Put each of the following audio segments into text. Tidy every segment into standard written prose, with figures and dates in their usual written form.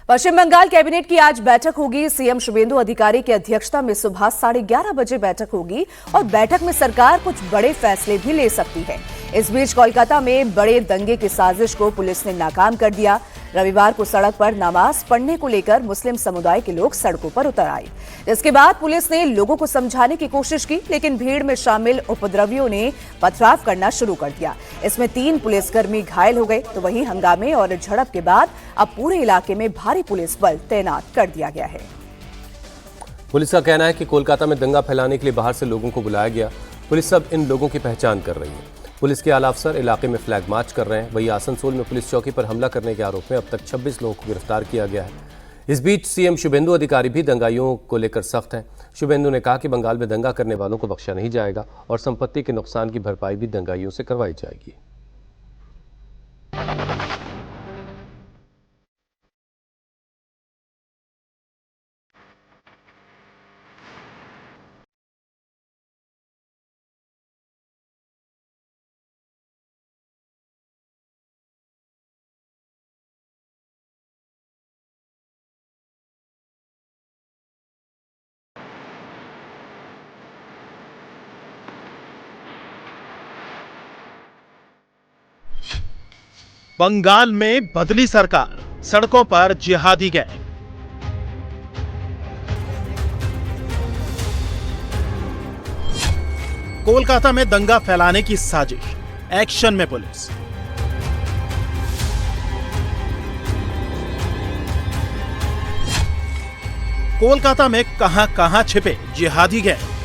पश्चिम Bengal cabinet की आज बैठक होगी। सीएम शुभेंदु अधिकारी की अध्यक्षता में सुबह 11:30 बजे बैठक होगी और बैठक में सरकार कुछ बड़े फैसले भी ले सकती है। इस बीच कोलकाता में बड़े दंगे की साजिश को पुलिस ने नाकाम कर दिया। रविवार को सड़क पर नमाज पढ़ने को लेकर मुस्लिम समुदाय के लोग सड़कों पर उतर आए। इसके बाद पुलिस ने लोगों को समझाने की कोशिश की, लेकिन भीड़ में शामिल उपद्रवियों ने पथराव करना शुरू कर दिया। इसमें 3 पुलिसकर्मी घायल हो गए, तो वहीं हंगामे और झड़प के बाद अब पूरे इलाके में भारी पुलिस बल तैनात कर दिया गया है। पुलिस का कहना है कि कोलकाता में दंगा फैलाने के लिए बाहर से लोगों को बुलाया गया। पुलिस अब इन लोगों की पहचान कर रही है। पुलिस के आला अफसर इलाके में फ्लैग मार्च कर रहे हैं। वहीं आसनसोल में पुलिस चौकी पर हमला करने के आरोप में अब तक 26 लोगों को गिरफ्तार किया गया है। इस बीच सीएम शुभेंदु अधिकारी भी दंगाइयों को लेकर सख्त हैं। शुभेंदु ने कहा कि बंगाल में दंगा करने वालों को बख्शा नहीं जाएगा और संपत्ति के नुकसान की भरपाई भी दंगाइयों से करवाई जाएगी। बंगाल में बदली सरकार, सड़कों पर जिहादी गैंग। कोलकाता में दंगा फैलाने की साजिश, एक्शन में पुलिस। कोलकाता में कहां छिपे जिहादी गैंग।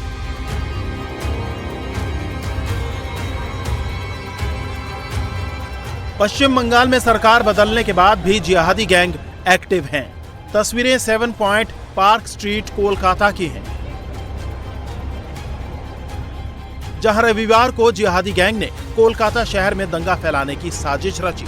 पश्चिम बंगाल में सरकार बदलने के बाद भी जिहादी गैंग एक्टिव हैं। तस्वीरें 7 पॉइंट पार्क स्ट्रीट कोलकाता की हैं, जहां रविवार को जिहादी गैंग ने कोलकाता शहर में दंगा फैलाने की साजिश रची।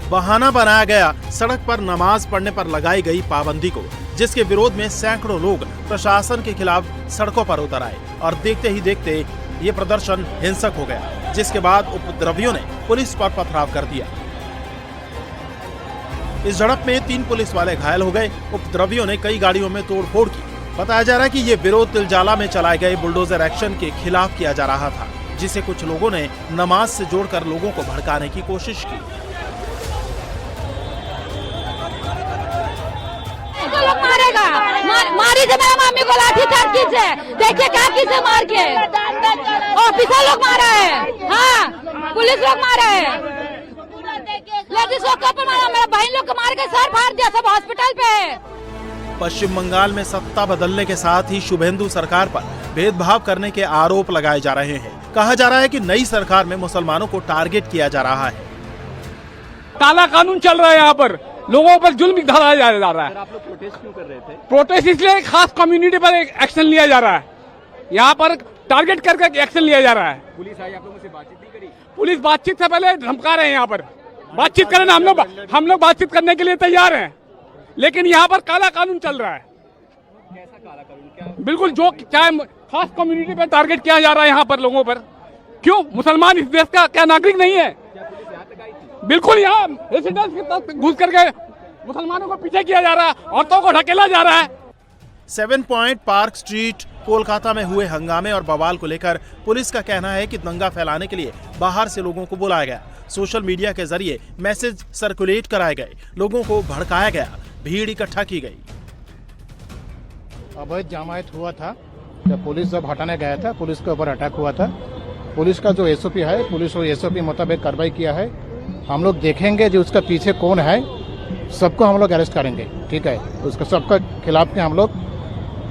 बहाना बनाया गया सड़क पर नमाज पढ़ने पर लगाई गई पाबंदी को, जिसके विरोध में सैकड़ों लोग प्रशासन के खिलाफ सड़कों पर उतर आए और देखते ही देखते ये प्रदर्शन हिंसक हो गया, जिसके बाद उपद्रवियों ने पुलिस पर पथराव कर दिया। इस झड़प में 3 पुलिस वाले घायल हो गए। उपद्रवियों ने कई गाड़ियों में तोड़फोड़ की। बताया जा रहा है कि ये विरोध तिलजाला में चलाए गए बुलडोजर एक्शन के खिलाफ किया जा रहा था, जिसे कुछ लोगों ने नमाज से जोड़कर लोगों को भड़काने की कोशिश की। मारी थे मेरा मम्मी को लाठी चार्ज कीजिए, देखिए क्या कीजिए मार के। ऑफिसर लोग मारा है, हाँ पुलिस लोग मारा है, लेडीज लोग पर मारा, मेरा बहन लोग को मार के सर फाड़ दिया, सब हॉस्पिटल पे है। पश्चिम बंगाल में सत्ता बदलने के साथ ही शुभेंदु सरकार पर भेदभाव करने के आरोप लगाए जा रहे हैं। कहा जा रहा है कि नई सरकार में मुसलमानों को टारगेट किया जा रहा है। काला कानून चल रहा है, यहाँ पर लोगों पर जुल्म ढाया जा रहा है। आप लोग प्रोटेस्ट क्यों कर रहे थे? प्रोटेस्ट इसलिए खास कम्युनिटी पर एक्शन लिया जा रहा है, यहाँ पर टारगेट करके एक्शन लिया जा रहा है। पुलिस आई, आप लोगों से बातचीत नहीं करी? पुलिस बातचीत से पहले धमका रहे हैं। यहाँ पर बातचीत करना, हम लोग बातचीत करने के लिए तैयार हैं, लेकिन यहाँ पर काला कानून चल रहा है। कैसा काला कानून? क्या? बिल्कुल, जो चाहे खास कम्युनिटी पर टारगेट किया जा रहा है यहाँ पर लोगों पर। क्यों? मुसलमान इस देश का क्या नागरिक नहीं है? बिल्कुल, यहाँ रेसिडेंस के तहत घुस करके मुसलमानों को पीछे किया जा रहा है, औरतों को ढकेला जा रहा है। 7 पॉइंट पार्क स्ट्रीट कोलकाता में हुए हंगामे और बवाल को लेकर पुलिस का कहना है कि दंगा फैलाने के लिए बाहर से लोगों को बुलाया गया, सोशल मीडिया के जरिए मैसेज सर्कुलेट कराए गए, लोगों को भड़काया गया, भीड़ इकट्ठा की गई। अवैध जमायत हुआ था, जब पुलिस जब हटाने गया था, पुलिस के ऊपर अटैक हुआ था। पुलिस का जो एसओपी है, पुलिस वो एसओपी मुताबिक कार्रवाई किया है। हम लोग देखेंगे जो उसका पीछे कौन है, सबको हम लोग अरेस्ट करेंगे, ठीक है। उसका सबका खिलाफ में हम लोग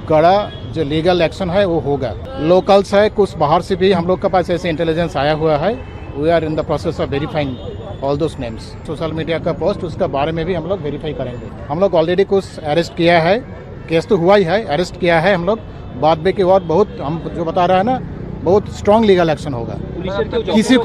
कड़ा जो लीगल एक्शन है वो होगा। लोकल्स है, कुछ बाहर से भी हम लोग के पास ऐसे इंटेलिजेंस आया हुआ है। We are in the process of verifying all those names. Social media का पोस्ट, उसका बारे में भी हम लोग वेरीफाई करेंगे। हम लोग ऑलरेडी कुछ अरेस्ट किया है, केस तो हुआ ही है, अरेस्ट किया है हम लोग। बाद में की बात बहुत, हम जो बता रहा है ना, बहुत स्ट्रॉन्ग लीगल एक्शन होगा। किसी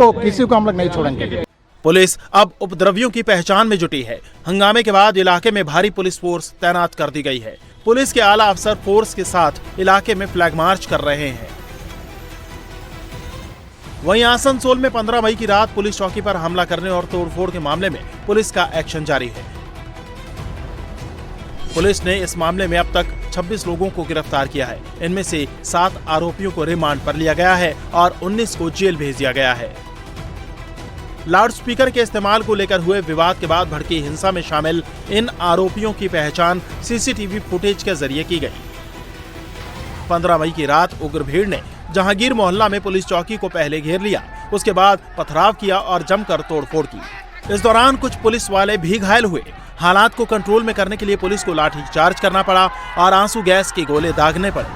को हम लोग नहीं छोड़ेंगे। पुलिस अब उपद्रवियों की पहचान में जुटी है। हंगामे के बाद इलाके में भारी पुलिस फोर्स तैनात कर दी गई है। पुलिस के आला अफसर फोर्स के साथ इलाके में फ्लैग मार्च कर रहे हैं। वहीं आसनसोल में 15 मई की रात पुलिस चौकी पर हमला करने और तोड़फोड़ के मामले में पुलिस का एक्शन जारी है। पुलिस ने इस मामले में अब तक 26 लोगों को गिरफ्तार किया है। इनमें से 7 आरोपियों को रिमांड पर लिया गया है और 19 को जेल भेज दिया गया है। लाउडस्पीकर के इस्तेमाल को लेकर हुए विवाद के बाद भड़की हिंसा में शामिल इन आरोपियों की पहचान सीसीटीवी फुटेज के जरिए की गई। 15 मई की रात उग्र भीड़ ने जहांगीर मोहल्ला में पुलिस चौकी को पहले घेर लिया, उसके बाद पथराव किया और जमकर तोड़फोड़ की। इस दौरान कुछ पुलिस वाले भी घायल हुए। हालात को कंट्रोल में करने के लिए पुलिस को लाठीचार्ज करना पड़ा और आंसू गैस के गोले दागने पड़े।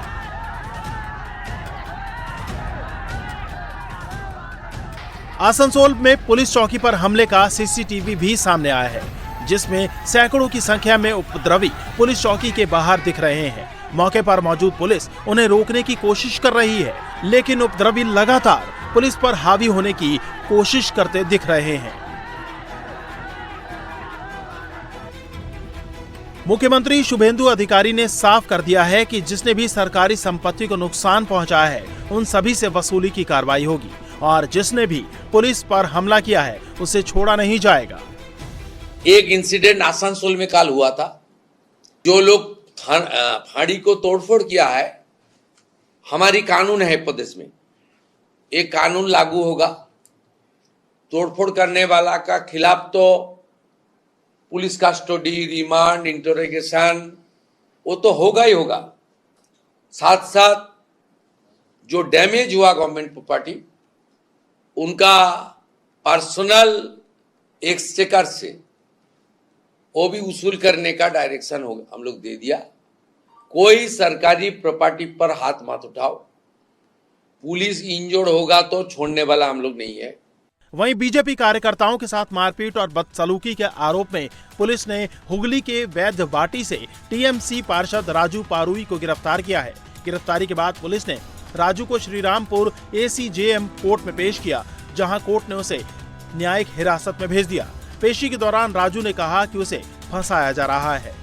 आसनसोल में पुलिस चौकी पर हमले का सीसीटीवी भी सामने आया है, जिसमें सैकड़ों की संख्या में उपद्रवी पुलिस चौकी के बाहर दिख रहे हैं। मौके पर मौजूद पुलिस उन्हें रोकने की कोशिश कर रही है, लेकिन उपद्रवी लगातार पुलिस पर हावी होने की कोशिश करते दिख रहे हैं। मुख्यमंत्री शुभेंदु अधिकारी ने साफ कर दिया है कि जिसने भी सरकारी संपत्ति को नुकसान पहुंचाया है, उन सभी से वसूली की कार्रवाई होगी और जिसने भी पुलिस पर हमला किया है उसे छोड़ा नहीं जाएगा। एक इंसिडेंट आसनसोल में कल हुआ था। जो लोग फाड़ी को तोड़फोड़ किया है, हमारी कानून है प्रदेश में, एक कानून लागू होगा। तोड़फोड़ करने वाला का खिलाफ तो पुलिस कस्टडी, रिमांड, इंटरोगेशन वो तो होगा ही होगा। साथ साथ जो डैमेज हुआ गवर्नमेंट प्रॉपर्टी, उनका पर्सनल एक्सचेकर से वो भी वसूल करने का डायरेक्शन होगा, हम लोग दे दिया। कोई सरकारी प्रॉपर्टी पर हाथ मत उठाओ। पुलिस इंजर्ड होगा तो छोड़ने वाला हम लोग नहीं है। वहीं बीजेपी कार्यकर्ताओं के साथ मारपीट और बदसलूकी के आरोप में पुलिस ने हुगली के वैद्यवाटी से टीएमसी पार्षद राजू पारुई को गिरफ्तार किया है। गिरफ्तारी के बाद पुलिस ने राजू को श्रीरामपुर एसीजेएम कोर्ट में पेश किया, जहां कोर्ट ने उसे न्यायिक हिरासत में भेज दिया। पेशी के दौरान राजू ने कहा कि उसे फंसाया जा रहा है।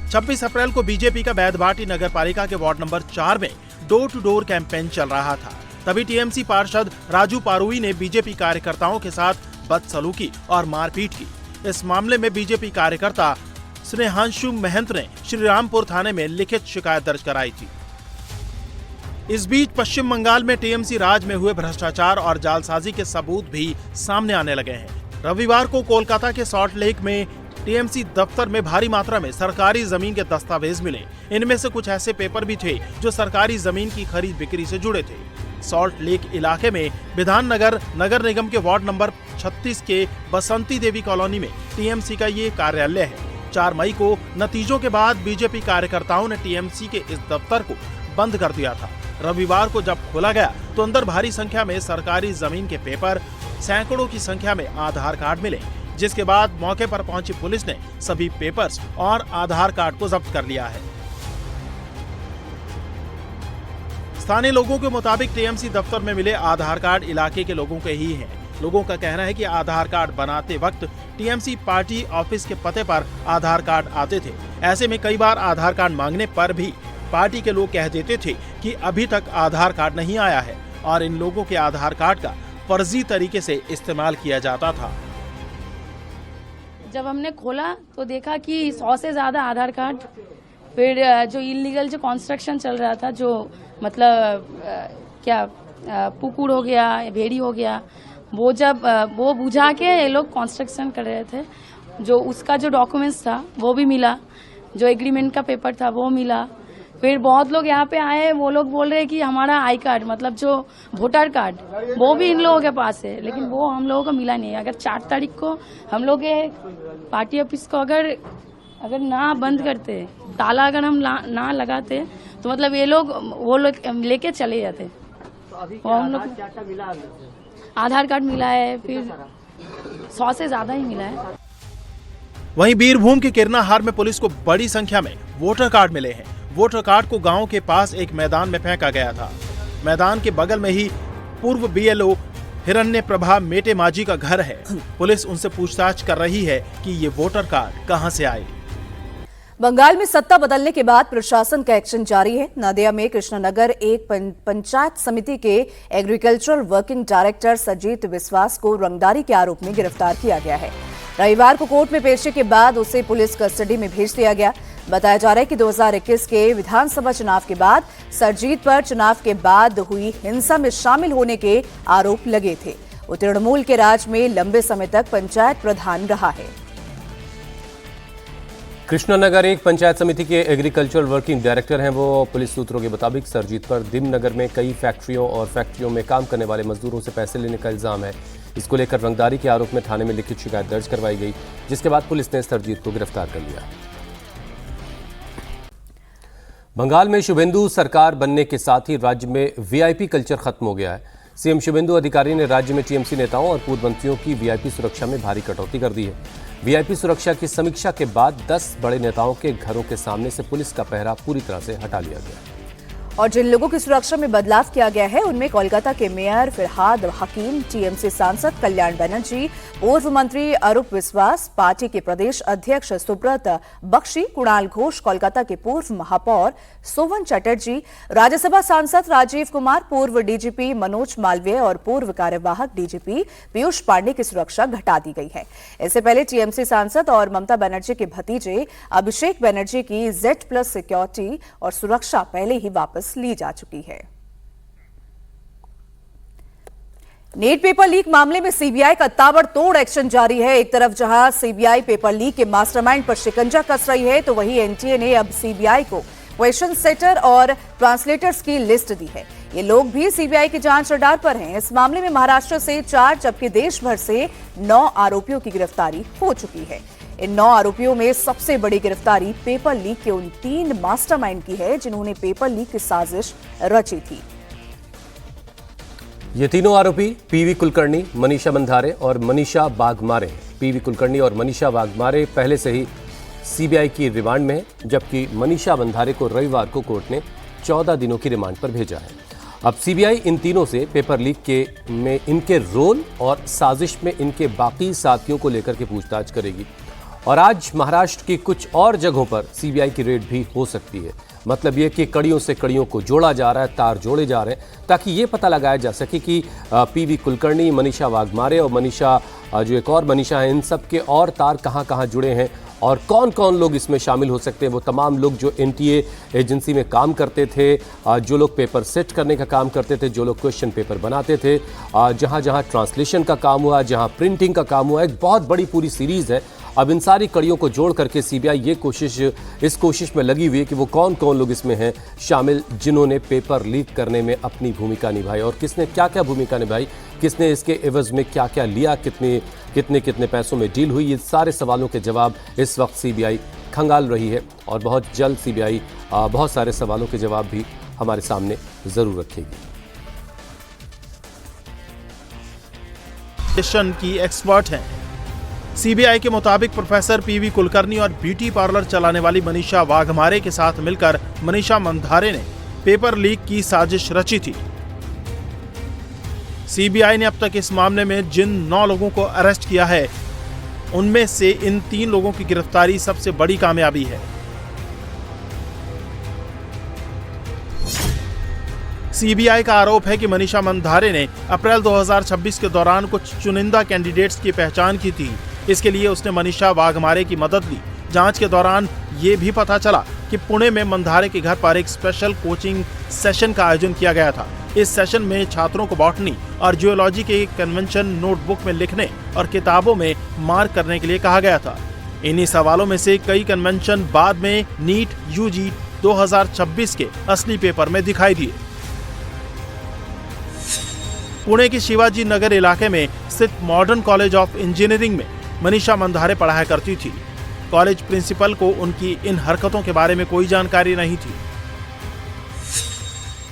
26 अप्रैल को बीजेपी का वैद्यवाटी नगर पालिका के वार्ड नंबर 4 में डोर टू डोर कैंपेन चल रहा था। तभी टीएमसी पार्षद राजू पारुई ने बीजेपी कार्यकर्ताओं के साथ बदसलूकी और मारपीट की। इस मामले में बीजेपी कार्यकर्ता स्नेहांशु महंत ने श्रीरामपुर थाने में लिखित शिकायत दर्ज कराई थी। इस बीच पश्चिम बंगाल में टीएमसी राज में हुए भ्रष्टाचार और जालसाजी के सबूत भी सामने आने लगे हैं। रविवार को कोलकाता के सॉल्ट लेक में टीएमसी दफ्तर में भारी मात्रा में सरकारी जमीन के दस्तावेज मिले। इनमें से कुछ ऐसे पेपर भी थे जो सरकारी जमीन की खरीद बिक्री से जुड़े थे। सॉल्ट लेक इलाके में विधाननगर नगर निगम के वार्ड नंबर 36 के बसंती देवी कॉलोनी में टीएमसी का ये कार्यालय है। 4 मई को नतीजों के बाद बीजेपी कार्यकर्ताओं ने टीएमसी के इस दफ्तर को बंद कर दिया था। रविवार को जब खोला गया तो अंदर भारी संख्या में सरकारी जमीन के पेपर, सैकड़ों की संख्या में आधार कार्ड मिले, जिसके बाद मौके पर पहुंची पुलिस ने सभी पेपर्स और आधार कार्ड को जब्त कर लिया है। स्थानीय लोगों के मुताबिक टीएमसी दफ्तर में मिले आधार कार्ड इलाके के लोगों के ही हैं। लोगों का कहना है कि आधार कार्ड बनाते वक्त टीएमसी पार्टी ऑफिस के पते पर आधार कार्ड आते थे। ऐसे में कई बार आधार कार्ड मांगने पर भी पार्टी के लोग कह देते थे कि अभी तक आधार कार्ड नहीं आया है और इन लोगों के आधार कार्ड का फर्जी तरीके से इस्तेमाल किया जाता था। जब हमने खोला तो देखा कि 100 से ज्यादा आधार कार्ड, फिर जो इलीगल जो कंस्ट्रक्शन चल रहा था, जो मतलब पुकुर हो गया, भेड़ी हो गया, वो जब वो बुझा के ये लोग कंस्ट्रक्शन कर रहे थे। जो उसका जो डॉक्यूमेंट्स था वो भी मिला, जो एग्रीमेंट का पेपर था वो मिला। फिर बहुत लोग यहाँ पे आए, वो लोग बोल रहे हैं कि हमारा आई कार्ड मतलब जो वोटर कार्ड वो भी इन लोगों के पास है, लेकिन वो हम लोगों को मिला नहीं। अगर 4 तारीख को हम लोग पार्टी ऑफिस को अगर ना बंद करते, ताला अगर हम ना लगाते, तो मतलब ये लोग वो लोग लेके चले जाते। तो हम लोग आधार कार्ड मिला है, फिर 100 से ज्यादा ही मिला है। वहीं बीरभूम के किरनाहार में पुलिस को बड़ी संख्या में वोटर कार्ड मिले हैं। वोटर कार्ड को गांव के पास एक मैदान में फेंका गया था। मैदान के बगल में ही पूर्व बीएलओ हिरण्य प्रभा मेटे माजी का घर है। पुलिस उनसे पूछताछ कर रही है कि ये वोटर कार्ड कहां से आए। बंगाल में सत्ता बदलने के बाद प्रशासन का एक्शन जारी है। नदिया में कृष्णनगर एक पंचायत समिति के एग्रीकल्चरल वर्किंग डायरेक्टर सजीत विश्वास को रंगदारी के आरोप में गिरफ्तार किया गया है। रविवार को कोर्ट में पेशी के बाद उसे पुलिस कस्टडी में भेज दिया गया। बताया जा रहा है कि 2021 के विधानसभा चुनाव के बाद सरजीत पर चुनाव के बाद हुई हिंसा में शामिल होने के आरोप लगे थे। वो तृणमूल के राज में लंबे समय तक पंचायत प्रधान रहा है। कृष्णनगर एक पंचायत समिति के एग्रीकल्चरल वर्किंग डायरेक्टर हैं। वो पुलिस सूत्रों के मुताबिक सरजीत पर दिमनगर में कई फैक्ट्रियों में काम करने वाले मजदूरों से पैसे लेने का इल्जाम है। इसको लेकर रंगदारी के आरोप में थाने में लिखित शिकायत दर्ज करवाई गई, जिसके बाद पुलिस ने सरजीत को गिरफ्तार कर लिया। बंगाल में शुभेंदु सरकार बनने के साथ ही राज्य में वीआईपी कल्चर खत्म हो गया है। सीएम शुभेंदु अधिकारी ने राज्य में टीएमसी नेताओं और पूर्व मंत्रियों की वीआईपी सुरक्षा में भारी कटौती कर दी है। वीआईपी सुरक्षा की समीक्षा के बाद 10 बड़े नेताओं के घरों के सामने से पुलिस का पहरा पूरी तरह से हटा लिया गया। और जिन लोगों की सुरक्षा में बदलाव किया गया है उनमें कोलकाता के मेयर फिरहाद हकीम, टीएमसी सांसद कल्याण बनर्जी, पूर्व मंत्री अरूप विश्वास, पार्टी के प्रदेश अध्यक्ष सुब्रत बख्शी, कुणाल घोष, कोलकाता के पूर्व महापौर सोवन चटर्जी, राज्यसभा सांसद राजीव कुमार, पूर्व डीजीपी मनोज मालवीय और पूर्व कार्यवाहक डीजीपी पीयूष पांडे की सुरक्षा घटा दी गई है। इससे पहले टीएमसी सांसद और ममता बनर्जी के भतीजे अभिषेक बनर्जी की Z+ सिक्योरिटी और सुरक्षा पहले ही वापस ली जा चुकी है। नीट पेपर लीक मामले में सीबीआई का ताबड़तोड़ एक्शन जारी है। एक तरफ जहां सीबीआई पेपर लीक के मास्टरमाइंड पर शिकंजा कस रही है, तो वहीं एनटीए ने अब सीबीआई को क्वेश्चन सेटर और ट्रांसलेटर्स की लिस्ट दी है। ये लोग भी सीबीआई की जांच रडार पर हैं। इस मामले में महाराष्ट्र से 4 जबकि देश भर से 9 आरोपियों की गिरफ्तारी हो चुकी है। इन 9 आरोपियों में सबसे बड़ी गिरफ्तारी पेपर लीक के उन 3 मास्टरमाइंड की है जिन्होंने पेपर लीक की साजिश रची थी। ये तीनों आरोपी पीवी कुलकर्णी, मनीषा बंधारे और मनीषा वाघमारे हैं। पीवी कुलकर्णी और मनीषा वाघमारे पहले से ही सीबीआई की रिमांड में है, जबकि मनीषा बंधारे को रविवार को कोर्ट ने 14 दिनों की रिमांड पर भेजा है। अब सीबीआई इन तीनों से पेपर लीक में इनके रोल और साजिश में इनके बाकी साथियों को लेकर के पूछताछ करेगी। और आज महाराष्ट्र की कुछ और जगहों पर सीबीआई की रेड भी हो सकती है। मतलब ये कि कड़ियों से कड़ियों को जोड़ा जा रहा है, तार जोड़े जा रहे हैं, ताकि ये पता लगाया जा सके कि पीवी कुलकर्णी, मनीषा वाघमारे और मनीषा जो एक और मनीषा है, इन सब के और तार कहाँ कहाँ जुड़े हैं और कौन कौन लोग इसमें शामिल हो सकते हैं। वो तमाम लोग जो एनटीए एजेंसी में काम करते थे, जो लोग पेपर सेट करने का काम करते थे, जो लोग क्वेश्चन पेपर बनाते थे, जहाँ जहाँ ट्रांसलेशन का काम हुआ, जहाँ प्रिंटिंग का काम हुआ, एक बहुत बड़ी पूरी सीरीज़ है। अब इन सारी कड़ियों को जोड़ करके सीबीआई इस कोशिश में लगी हुई है कि वो कौन कौन लोग इसमें हैं शामिल जिन्होंने पेपर लीक करने में अपनी भूमिका निभाई और किसने क्या क्या भूमिका निभाई, किसने इसके एवज में क्या क्या लिया, कितने पैसों में डील हुई। ये सारे सवालों के जवाब इस वक्त सीबीआई खंगाल रही है और बहुत जल्द सीबीआई बहुत सारे सवालों के जवाब भी हमारे सामने जरूर रखेगी। की एक्सपर्ट हैं। सीबीआई के मुताबिक प्रोफेसर पीवी कुलकर्णी और ब्यूटी पार्लर चलाने वाली मनीषा वाघमारे के साथ मिलकर मनीषा बंधारे ने पेपर लीक की साजिश रची थी। सीबीआई ने अब तक इस मामले में जिन 9 लोगों को अरेस्ट किया है, उनमें से इन 3 लोगों की गिरफ्तारी सबसे बड़ी कामयाबी है। सीबीआई का आरोप है कि मनीषा बंधारे ने अप्रैल 2026 के दौरान कुछ चुनिंदा कैंडिडेट्स की पहचान की थी। इसके लिए उसने मनीषा वाघमारे की मदद ली। जांच के दौरान ये भी पता चला कि पुणे में बंधारे के घर पर एक स्पेशल कोचिंग सेशन का आयोजन किया गया था। इस सेशन में छात्रों को बॉटनी और जियोलॉजी के कन्वेंशन नोटबुक में लिखने और किताबों में मार्क करने के लिए कहा गया था। इन्हीं सवालों में से कई कन्वेंशन बाद में नीट यूजी 2026 के असली पेपर में दिखाई दिए। पुणे के शिवाजी नगर इलाके में स्थित मॉडर्न कॉलेज ऑफ इंजीनियरिंग में मनीषा बंधारे पढ़ाया करती थी। कॉलेज प्रिंसिपल को उनकी इन हरकतों के बारे में कोई जानकारी नहीं थी।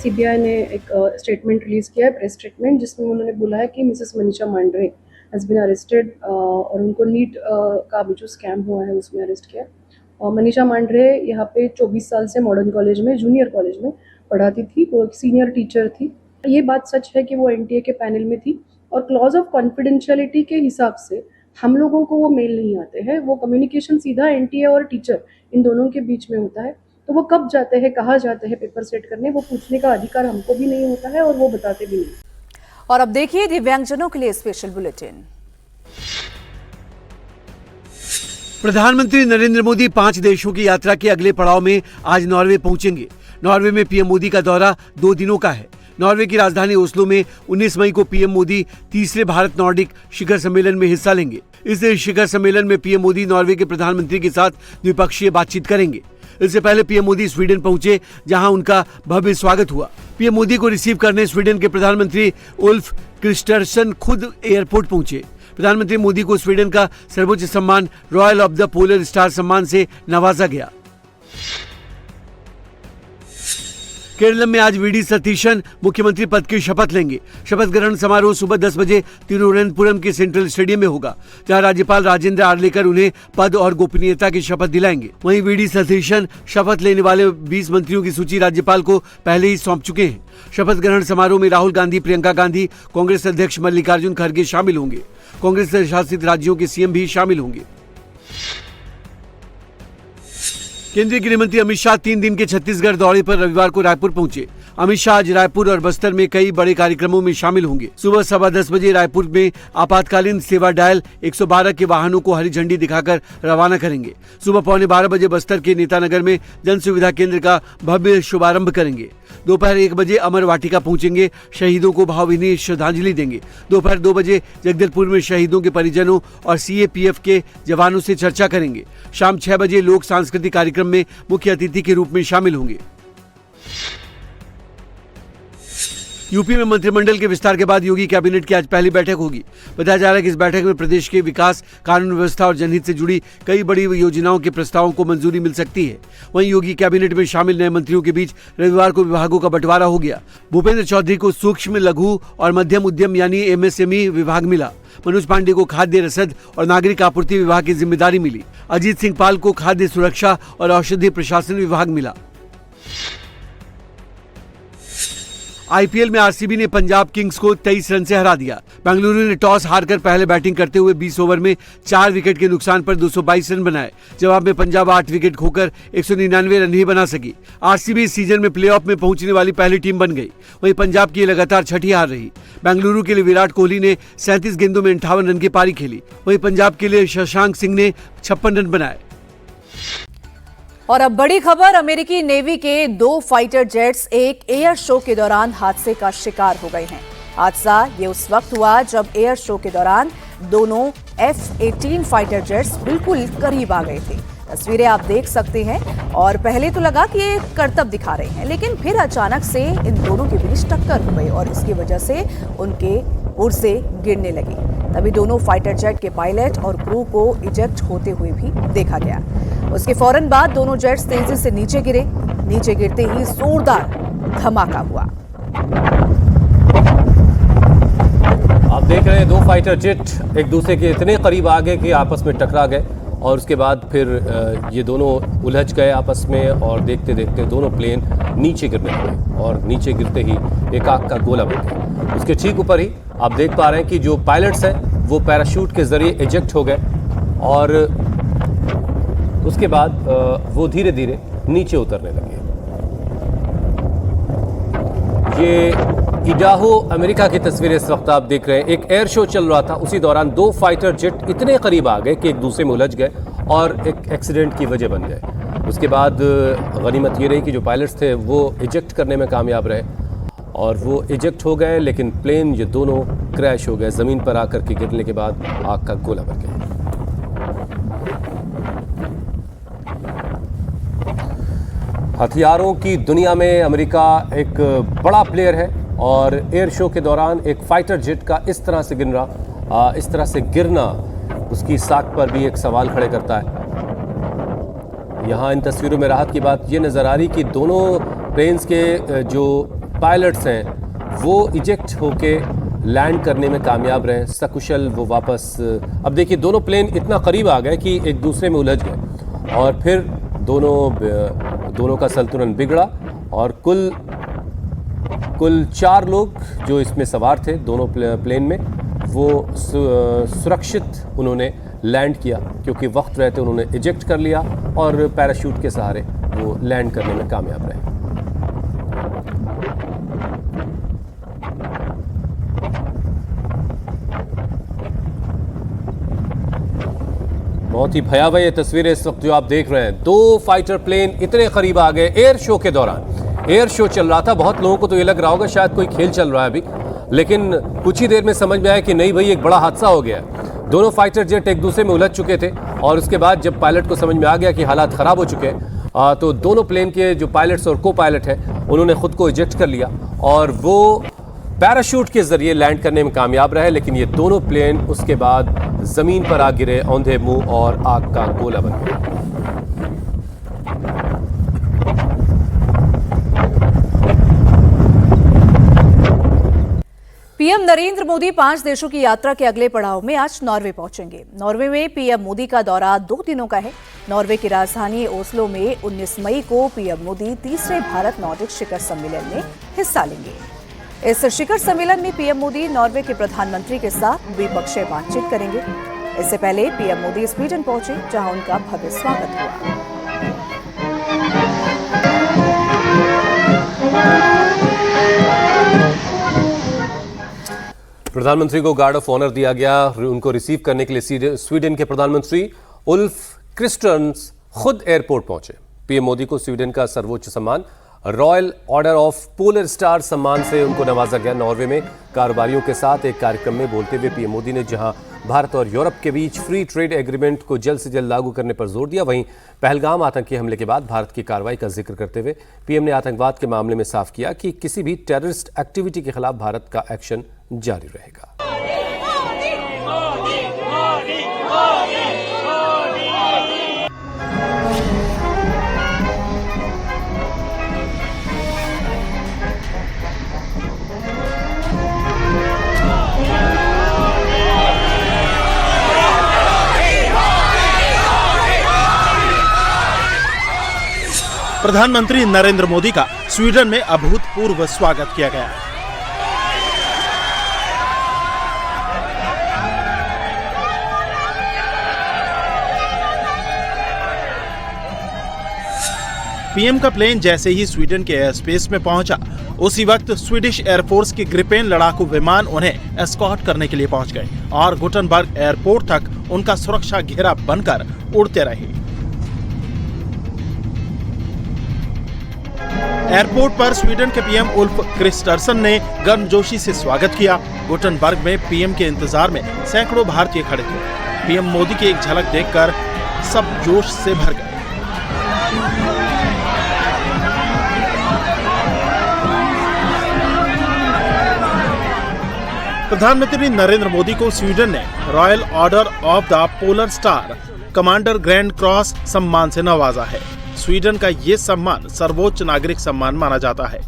सीबीआई ने एक स्टेटमेंट रिलीज किया है, प्रेस स्टेटमेंट, जिसमें उन्होंने बोला है कि Mrs Manisha Mandre has been arrested और उनको नीट का भी जो स्कैम हुआ है उसमें अरेस्ट किया। और मनीषा मांडरे यहाँ पे 24 साल से मॉडर्न कॉलेज में, जूनियर कॉलेज में पढ़ाती थी। वो एक सीनियर टीचर थी। ये बात सच है कि वो एनटीए के पैनल में थी और क्लॉज ऑफ कॉन्फिडेंशियलिटी के हिसाब से हम लोगों को वो मेल नहीं आते हैं। वो कम्युनिकेशन सीधा एनटीए और टीचर इन दोनों के बीच में होता है। तो वो कब जाते हैं, कहाँ जाते हैं पेपर सेट करने, वो पूछने का अधिकार हमको भी नहीं होता है और वो बताते भी नहीं। और अब देखिए दिव्यांगजनों के लिए स्पेशल बुलेटिन। प्रधानमंत्री नरेंद्र मोदी 5 देशों की यात्रा के अगले पड़ाव में आज नॉर्वे पहुंचेंगे। नॉर्वे में पीएम मोदी का दौरा 2 दिनों का है। नॉर्वे की राजधानी ओस्लो में 19 मई को पीएम मोदी तीसरे भारत नॉर्डिक शिखर सम्मेलन में हिस्सा लेंगे। इस शिखर सम्मेलन में पीएम मोदी नॉर्वे के प्रधानमंत्री के साथ द्विपक्षीय बातचीत करेंगे। इससे पहले पीएम मोदी स्वीडन पहुंचे, जहां उनका भव्य स्वागत हुआ। पीएम मोदी को रिसीव करने स्वीडन के प्रधानमंत्री उल्फ क्रिस्टरसन खुद एयरपोर्ट पहुंचे। प्रधानमंत्री मोदी को स्वीडन का सर्वोच्च सम्मान royal of the polar star सम्मान से नवाजा गया। केरल में आज वीडी सतीशन मुख्यमंत्री पद की शपथ लेंगे। शपथ ग्रहण समारोह सुबह 10 बजे तिरुवनंतपुरम के सेंट्रल स्टेडियम में होगा, जहां राज्यपाल राजेंद्र आर्लेकर उन्हें पद और गोपनीयता की शपथ दिलाएंगे। वहीं वीडी सतीशन शपथ लेने वाले 20 मंत्रियों की सूची राज्यपाल को पहले ही सौंप चुके हैं। शपथ ग्रहण समारोह में राहुल गांधी, प्रियंका गांधी, कांग्रेस अध्यक्ष मल्लिकार्जुन खड़गे शामिल होंगे। कांग्रेस शासित राज्यों के सीएम भी शामिल होंगे। केंद्रीय गृह मंत्री अमित शाह 3 दिन के छत्तीसगढ़ दौरे पर रविवार को रायपुर पहुंचे। अमित शाह आज रायपुर और बस्तर में कई बड़े कार्यक्रमों में शामिल होंगे। सुबह 10:15 बजे रायपुर में आपातकालीन सेवा डायल 112 के वाहनों को हरी झंडी दिखाकर रवाना करेंगे। सुबह 11:15 बजे बस्तर के नेतानगर में जन सुविधा केंद्र का भव्य शुभारंभ करेंगे। दोपहर 1 बजे अमर वाटिका पहुंचेंगे, शहीदों को भावभीनी श्रद्धांजलि देंगे। दोपहर 2 बजे जगदलपुर में शहीदों के परिजनों और सीएपीएफ के जवानों से चर्चा करेंगे। शाम 6 बजे लोक सांस्कृतिक कार्यक्रम में मुख्य अतिथि के रूप में शामिल होंगे। यूपी में मंत्रिमंडल के विस्तार के बाद योगी कैबिनेट की आज पहली बैठक होगी। बताया जा रहा है कि इस बैठक में प्रदेश के विकास, कानून व्यवस्था और जनहित से जुड़ी कई बड़ी योजनाओं के प्रस्तावों को मंजूरी मिल सकती है। वहीं योगी कैबिनेट में शामिल नए मंत्रियों के बीच रविवार को विभागों का बंटवारा हो गया। भूपेंद्र चौधरी को सूक्ष्म, लघु और मध्यम उद्यम यानी एमएसएमई विभाग मिला। मनोज पांडे को खाद्य, रसद और नागरिक आपूर्ति विभाग की जिम्मेदारी मिली। अजीत सिंह पाल को खाद्य सुरक्षा और औषधि प्रशासन विभाग मिला। आईपीएल में आरसीबी ने पंजाब किंग्स को 23 रन से हरा दिया। बेंगलुरु ने टॉस हारकर पहले बैटिंग करते हुए 20 ओवर में 4 विकेट के नुकसान पर 222 रन बनाए। जवाब में पंजाब 8 विकेट खोकर 199 रन ही बना सकी। आरसीबी इस सीजन में प्लेऑफ में पहुंचने वाली पहली टीम बन गई। वहीं पंजाब की लगातार छठी हार रही। बेंगलुरु के लिए विराट कोहली ने 37 गेंदों में 58 रन की पारी खेली। वहीं पंजाब के लिए शशांक सिंह ने 56 रन बनाए। और अब बड़ी खबर, अमेरिकी नेवी के 2 फाइटर जेट्स एक एयर शो के दौरान हादसे का शिकार हो गए हैं। हादसा ये उस वक्त हुआ जब एयर शो के दौरान दोनों F-18 फाइटर जेट्स बिल्कुल करीब आ गए थे। तस्वीरें आप देख सकते हैं और पहले तो लगा कि ये करतब दिखा रहे हैं, लेकिन फिर अचानक से इन दोनों के बीच टक्कर हो गई और इसकी वजह से उनके पुर्जे गिरने लगी। तभी दोनों फाइटर जेट के पायलट और क्रू को इजेक्ट होते हुए भी देखा गया। उसके फौरन बाद दोनों जेट्स तेजी से नीचे गिरे। नीचे गिरते ही जोरदार धमाका हुआ। आप देख रहे हैं 2 फाइटर जेट एक दूसरे के इतने करीब आ गए कि आपस में टकरा गए और उसके बाद फिर ये दोनों उलझ गए आपस में और देखते देखते दोनों प्लेन नीचे गिरने लगे और नीचे गिरते ही एक आग का गोला बन गया। उसके ठीक ऊपर ही आप देख पा रहे हैं कि जो पायलट्स हैं वो पैराशूट के जरिए इजेक्ट हो गए और उसके बाद वो धीरे धीरे नीचे उतरने लगे। ये इडाहो अमेरिका की तस्वीरें इस वक्त आप देख रहे हैं। एक एयर शो चल रहा था, उसी दौरान 2 फाइटर जेट इतने करीब आ गए कि एक दूसरे में उलझ गए और एक एक्सीडेंट की वजह बन गए। उसके बाद गनीमत ये रही कि जो पायलट्स थे वो इजेक्ट करने में कामयाब रहे और वो इजेक्ट हो गए, लेकिन प्लेन ये दोनों क्रैश हो गए। ज़मीन पर आकर के गिरने के बाद आग का गोला बन गया। हथियारों की दुनिया में अमेरिका एक बड़ा प्लेयर है और एयर शो के दौरान एक फाइटर जेट का इस तरह से गिरना उसकी साख पर भी एक सवाल खड़े करता है। यहाँ इन तस्वीरों में राहत की बात ये नज़र आ रही कि दोनों प्लेन्स के जो पायलट्स हैं वो इजेक्ट होके लैंड करने में कामयाब रहे, सकुशल वो वापस। अब देखिए दोनों प्लेन इतना करीब आ गए कि एक दूसरे में उलझ गए और फिर दोनों का संतुलन बिगड़ा और कुल 4 लोग जो इसमें सवार थे दोनों प्लेन में वो सुरक्षित उन्होंने लैंड किया, क्योंकि वक्त रहते उन्होंने इजेक्ट कर लिया और पैराशूट के सहारे वो लैंड करने में कामयाब रहे। बहुत ही भयावह ये तस्वीरें इस वक्त जो आप देख रहे हैं। 2 फाइटर प्लेन इतने करीब आ गए एयर शो के दौरान। एयर शो चल रहा था, बहुत लोगों को तो ये लग रहा होगा शायद कोई खेल चल रहा है अभी, लेकिन कुछ ही देर में समझ में आया कि नहीं भाई, एक बड़ा हादसा हो गया है। दोनों फाइटर जेट एक दूसरे में उलझ चुके थे और उसके बाद जब पायलट को समझ में आ गया कि हालात खराब हो चुके हैं, तो दोनों प्लेन के जो पायलट्स और को पायलट हैं उन्होंने खुद को इजेक्ट कर लिया और वो पैराशूट के जरिए लैंड करने में कामयाब रहे। लेकिन ये दोनों प्लेन उसके बाद जमीन पर आ गिरे, औंधे मुंह और आग का गोला बन गए। पीएम नरेंद्र मोदी 5 देशों की यात्रा के अगले पड़ाव में आज नॉर्वे पहुंचेंगे। नॉर्वे में पीएम मोदी का दौरा 2 दिनों का है। नॉर्वे की राजधानी ओस्लो में 19 मई को पीएम मोदी तीसरे भारत नॉर्डिक शिखर सम्मेलन में हिस्सा लेंगे। इस शिखर सम्मेलन में पीएम मोदी नॉर्वे के प्रधानमंत्री के साथ द्विपक्षीय बातचीत करेंगे। इससे पहले पीएम मोदी स्वीडन पहुंचे, जहां उनका भव्य स्वागत हुआ। प्रधानमंत्री को गार्ड ऑफ ऑनर दिया गया। उनको रिसीव करने के लिए स्वीडन के प्रधानमंत्री उल्फ क्रिस्टर्न्स खुद एयरपोर्ट पहुंचे। पीएम मोदी को स्वीडन का सर्वोच्च सम्मान royal order of polar star सम्मान से उनको नवाजा गया। नॉर्वे में कारोबारियों के साथ एक कार्यक्रम में बोलते हुए पीएम मोदी ने जहां भारत और यूरोप के बीच फ्री ट्रेड एग्रीमेंट को जल्द से जल्द लागू करने पर जोर दिया, वहीं पहलगाम आतंकी हमले के बाद भारत की कार्रवाई का जिक्र करते हुए पीएम ने आतंकवाद के मामले में साफ किया कि किसी भी टेररिस्ट एक्टिविटी के खिलाफ भारत का एक्शन जारी रहेगा। प्रधानमंत्री नरेंद्र मोदी का स्वीडन में अभूतपूर्व स्वागत किया गया। पीएम का प्लेन जैसे ही स्वीडन के एयर स्पेस में पहुंचा, उसी वक्त स्वीडिश एयरफोर्स के ग्रिपेन लड़ाकू विमान उन्हें एस्कॉर्ट करने के लिए पहुंच गए और गुटनबर्ग एयरपोर्ट तक उनका सुरक्षा घेरा बनकर उड़ते रहे। एयरपोर्ट पर स्वीडन के पीएम उल्फ क्रिस्टर्सन ने गर्मजोशी से स्वागत किया। गुटनबर्ग में पीएम के इंतजार में सैकड़ों भारतीय खड़े थे। पीएम मोदी की एक झलक देखकर सब जोश से भर गए। प्रधानमंत्री नरेंद्र मोदी को स्वीडन ने royal order of the polar star commander grand cross सम्मान से नवाजा है। स्वीडन का ये सम्मान सर्वोच्च नागरिक सम्मान माना जाता है।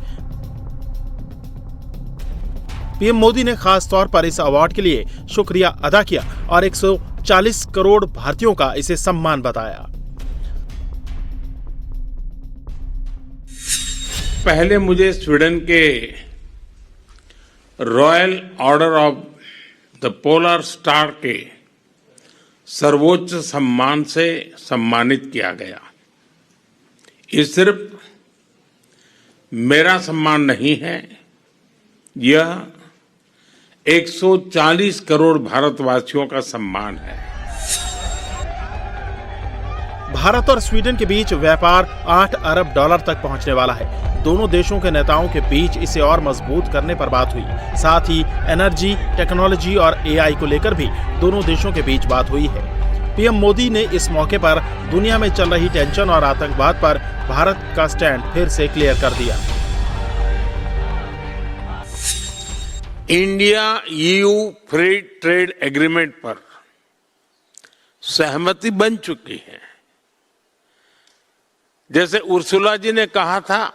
पीएम मोदी ने खास तौर पर इस अवार्ड के लिए शुक्रिया अदा किया और 140 करोड़ भारतीयों का इसे सम्मान बताया। पहले मुझे स्वीडन के royal order of the polar star के सर्वोच्च सम्मान से सम्मानित किया गया। ये सिर्फ मेरा सम्मान नहीं है, यह 140 करोड़ भारतवासियों का सम्मान है। भारत और स्वीडन के बीच व्यापार 8 अरब डॉलर तक पहुंचने वाला है। दोनों देशों के नेताओं के बीच इसे और मजबूत करने पर बात हुई। साथ ही एनर्जी, टेक्नोलॉजी और एआई को लेकर भी दोनों देशों के बीच बात हुई है। पीएम मोदी ने इस मौके पर दुनिया में चल रही टेंशन और आतंकवाद पर भारत का स्टैंड फिर से क्लियर कर दिया। India EU free trade agreement पर सहमति बन चुकी है। जैसे उर्सुला जी ने कहा था,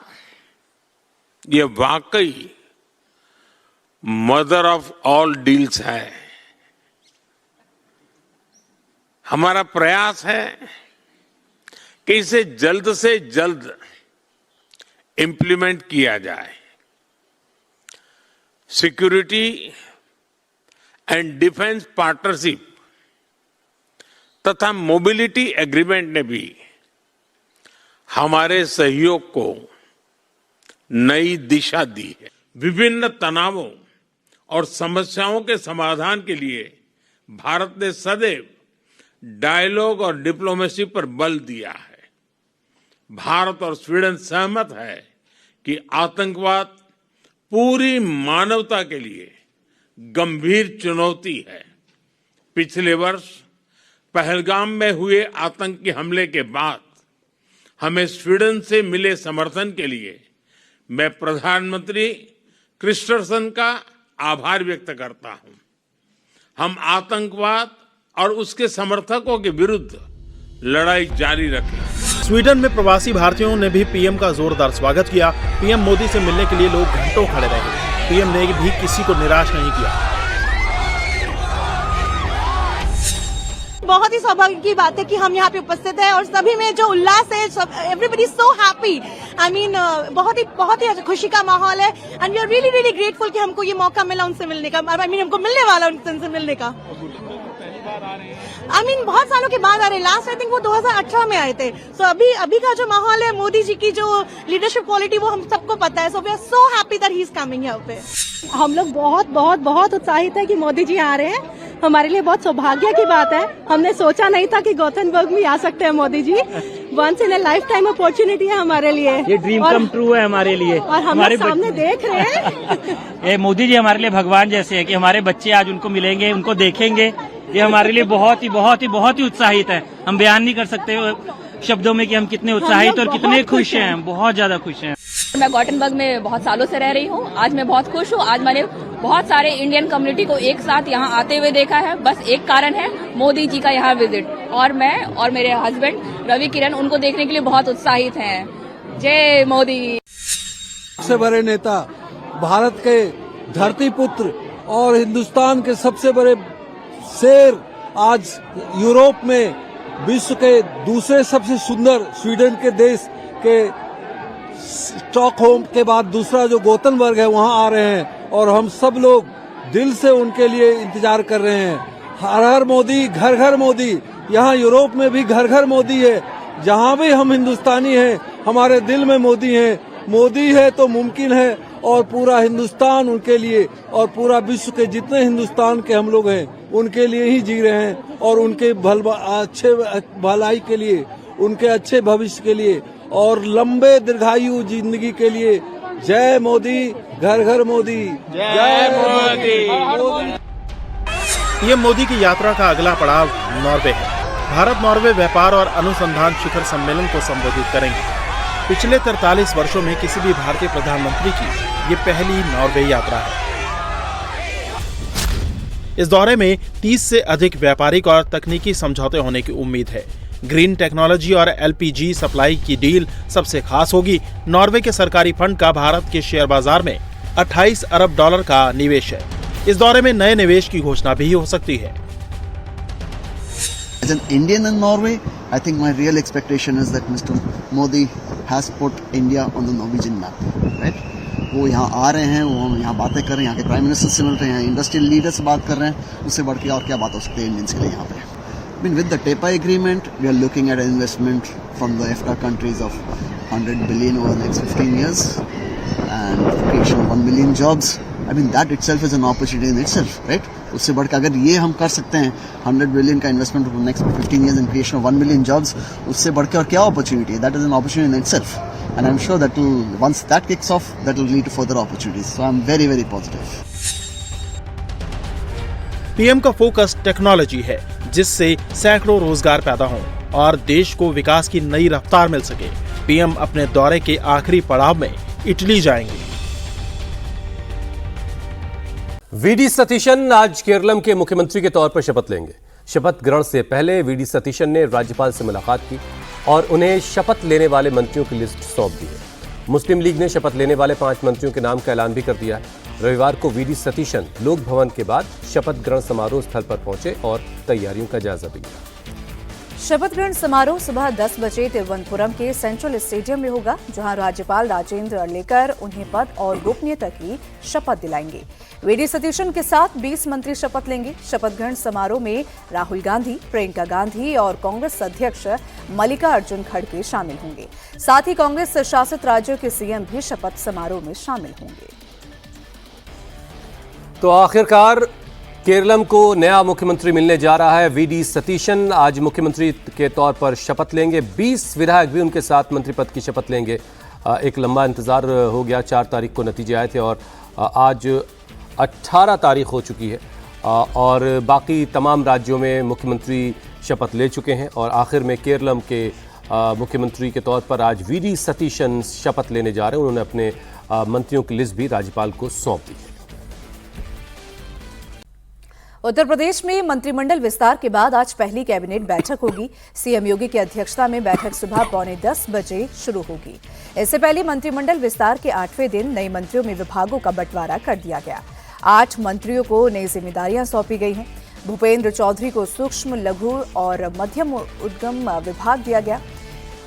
यह वाकई मदर ऑफ ऑल डील्स है। हमारा प्रयास है कि इसे जल्द से जल्द इंप्लीमेंट किया जाए। सिक्योरिटी एंड डिफेंस पार्टनरशिप तथा मोबिलिटी एग्रीमेंट ने भी हमारे सहयोग को नई दिशा दी है। विभिन्न तनावों और समस्याओं के समाधान के लिए भारत ने सदैव डायलॉग और डिप्लोमेसी पर बल दिया है। भारत और स्वीडन सहमत है कि आतंकवाद पूरी मानवता के लिए गंभीर चुनौती है। पिछले वर्ष पहलगाम में हुए आतंकी हमले के बाद हमें स्वीडन से मिले समर्थन के लिए मैं प्रधानमंत्री क्रिस्टरसन का आभार व्यक्त करता हूं। हम आतंकवाद और उसके समर्थकों के विरुद्ध लड़ाई जारी रखें। स्वीडन में प्रवासी भारतीयों ने भी पीएम का जोरदार स्वागत किया। पीएम मोदी से मिलने के लिए लोग घंटों खड़े रहे। पीएम ने भी किसी को निराश नहीं किया। बहुत ही सौभाग्य की बात है कि हम यहाँ पे उपस्थित हैं और सभी में जो उल्लास है, everybody so happy. I mean बहुत ही खुशी का माहौल है and we are really really grateful कि हमको ये मौका मिला उनसे मिलने का। आई मीन हमको मिलने वाला उनसे मिलने का। आई मीन बहुत सालों के बाद आ रहे। लास्ट आई थिंक वो 2018 में आए थे। सो अभी का जो माहौल है, मोदी जी की जो लीडरशिप क्वालिटी, वो हम सबको पता है। So we are so happy that he is coming here पे। हम लोग बहुत उत्साहित है कि मोदी जी आ रहे हैं। हमारे लिए बहुत सौभाग्य की बात है। हमने सोचा नहीं था कि गौतमबर्ग में आ सकते हैं Modi ji. Once in a lifetime opportunity है हमारे लिए। ये ड्रीम कम ट्रू है हमारे लिए। और हमारे सामने देख रहे हैं। ये मोदी जी हमारे लिए भगवान जैसे है कि हमारे बच्चे आज उनको मिलेंगे, उनको देखेंगे। ये हमारे लिए बहुत ही उत्साहित है। हम बयान नहीं कर सकते शब्दों में कि हम कितने उत्साहित और कितने खुश हैं। बहुत ज्यादा खुश हैं। मैं गौतमबर्ग में बहुत सालों से रह रही हूँ। आज मैं बहुत खुश हूँ। आज मैंने बहुत सारे इंडियन कम्युनिटी को एक साथ यहाँ आते हुए देखा है। बस एक कारण है, मोदी जी का यहाँ विजिट। और मैं और मेरे हस्बैंड रवि किरण उनको देखने के लिए बहुत उत्साहित हैं। जय मोदी। सबसे बड़े नेता, भारत के धरती पुत्र और हिंदुस्तान के सबसे बड़े शेर आज यूरोप में विश्व के दूसरे सबसे सुंदर स्वीडन के देश के स्टॉकहोम के बाद दूसरा जो गोतनबर्ग है वहां आ रहे हैं और हम सब लोग दिल से उनके लिए इंतजार कर रहे हैं। हर हर मोदी, घर घर मोदी। यहाँ यूरोप में भी घर घर मोदी है। जहाँ भी हम हिंदुस्तानी हैं, हमारे दिल में मोदी है। मोदी है तो मुमकिन है और पूरा हिंदुस्तान उनके लिए और पूरा विश्व के जितने हिंदुस्तान के हम लोग हैं उनके लिए ही जी रहे हैं और उनके अच्छे भलाई के लिए, उनके अच्छे भविष्य के लिए और लंबे दीर्घायु जिंदगी के लिए। जय मोदी, घर घर मोदी। जय मोदी। पीएम मोदी की यात्रा का अगला पड़ाव नॉर्वे है। भारत नॉर्वे व्यापार और अनुसंधान शिखर सम्मेलन को संबोधित करेंगे। पिछले 43 वर्षों में किसी भी भारतीय प्रधानमंत्री की ये पहली नॉर्वे यात्रा है। इस दौरे में 30 से अधिक व्यापारिक और तकनीकी समझौते होने की उम्मीद है। ग्रीन टेक्नोलॉजी और एलपीजी सप्लाई की डील सबसे खास होगी। नॉर्वे के सरकारी फंड का भारत के शेयर बाजार में 28 अरब डॉलर का निवेश है। इस दौरे में नए निवेश की घोषणा भी हो सकती है। As an Indian in Norway, I think my real expectation is that Mr. Modi has put India on the Norwegian map, right? वो यहाँ आ रहे हैं, वो यहाँ बातें कर रहे हैं, यहाँ के प्राइम मिनिस्टर से मिल रहे हैं, इंडस्ट्रियल लीडर से बात कर रहे हैं। उससे बढ़ के और क्या बात हो सकती है इंडियंस के लिए यहाँ पे? I mean, with the TEPA agreement, we are looking at an investment from the EFTA countries of 100 billion over the next 15 years and creation of 1 million jobs. I mean, that itself is an opportunity in itself, right? उससे बढ़कर अगर ये हम कर सकते हैं 100 billion का investment for next 15 years in creation of 1 million jobs, उससे बढ़कर और क्या अपॉर्चुनिटी है? That is an opportunity in itself and I am sure that will once that kicks off that will lead to further opportunities. So I am very very positive. PM का focus technology है जिससे सैकड़ों रोजगार पैदा हों और देश को विकास की नई रफ्तार मिल सके। पीएम अपने दौरे के आखिरी पड़ाव में इटली जाएंगे। वीडी सतीशन आज केरलम के मुख्यमंत्री के तौर पर शपथ लेंगे। शपथ ग्रहण से पहले वीडी सतीशन ने राज्यपाल से मुलाकात की और उन्हें शपथ लेने वाले मंत्रियों की लिस्ट सौंप दी है। मुस्लिम लीग ने शपथ लेने वाले 5 मंत्रियों के नाम का ऐलान भी कर दिया है। रविवार को वीडी सतीशन लोक भवन के बाद शपथ ग्रहण समारोह स्थल पर पहुंचे और तैयारियों का जायजा भी लिया। शपथ ग्रहण समारोह सुबह 10 बजे तिरुवनंतपुरम के सेंट्रल स्टेडियम में होगा, जहां राज्यपाल राजेंद्र अर्लेकर उन्हें पद और गोपनीयता की शपथ दिलाएंगे। वीडी सतीशन के साथ 20 मंत्री शपथ लेंगे। शपथ ग्रहण समारोह में राहुल गांधी, प्रियंका गांधी और कांग्रेस अध्यक्ष मल्लिकार्जुन खड़गे शामिल होंगे। साथ ही कांग्रेस शासित राज्यों के सीएम भी शपथ समारोह में शामिल होंगे। तो आखिरकार केरलम को नया मुख्यमंत्री मिलने जा रहा है। वीडी सतीशन आज मुख्यमंत्री के तौर पर शपथ लेंगे। 20 विधायक भी उनके साथ मंत्री पद की शपथ लेंगे। एक लंबा इंतजार हो गया, 4 तारीख को नतीजे आए थे और आज 18 तारीख हो चुकी है और बाकी तमाम राज्यों में मुख्यमंत्री शपथ ले चुके हैं और आखिर में केरलम के मुख्यमंत्री के तौर पर आज वीडी सतीशन शपथ लेने जा रहे हैं। उन्होंने अपने मंत्रियों की लिस्ट भी राज्यपाल को सौंप दी है। उत्तर प्रदेश में मंत्रिमंडल विस्तार के बाद आज पहली कैबिनेट बैठक होगी। सीएम योगी की अध्यक्षता में बैठक सुबह 9:45 बजे शुरू होगी। इससे पहले मंत्रिमंडल विस्तार के 8वें दिन नए मंत्रियों में विभागों का बंटवारा कर दिया गया। 8 मंत्रियों को नई जिम्मेदारियां सौंपी गई हैं। भूपेंद्र चौधरी को सूक्ष्म, लघु और मध्यम उद्यम विभाग दिया गया,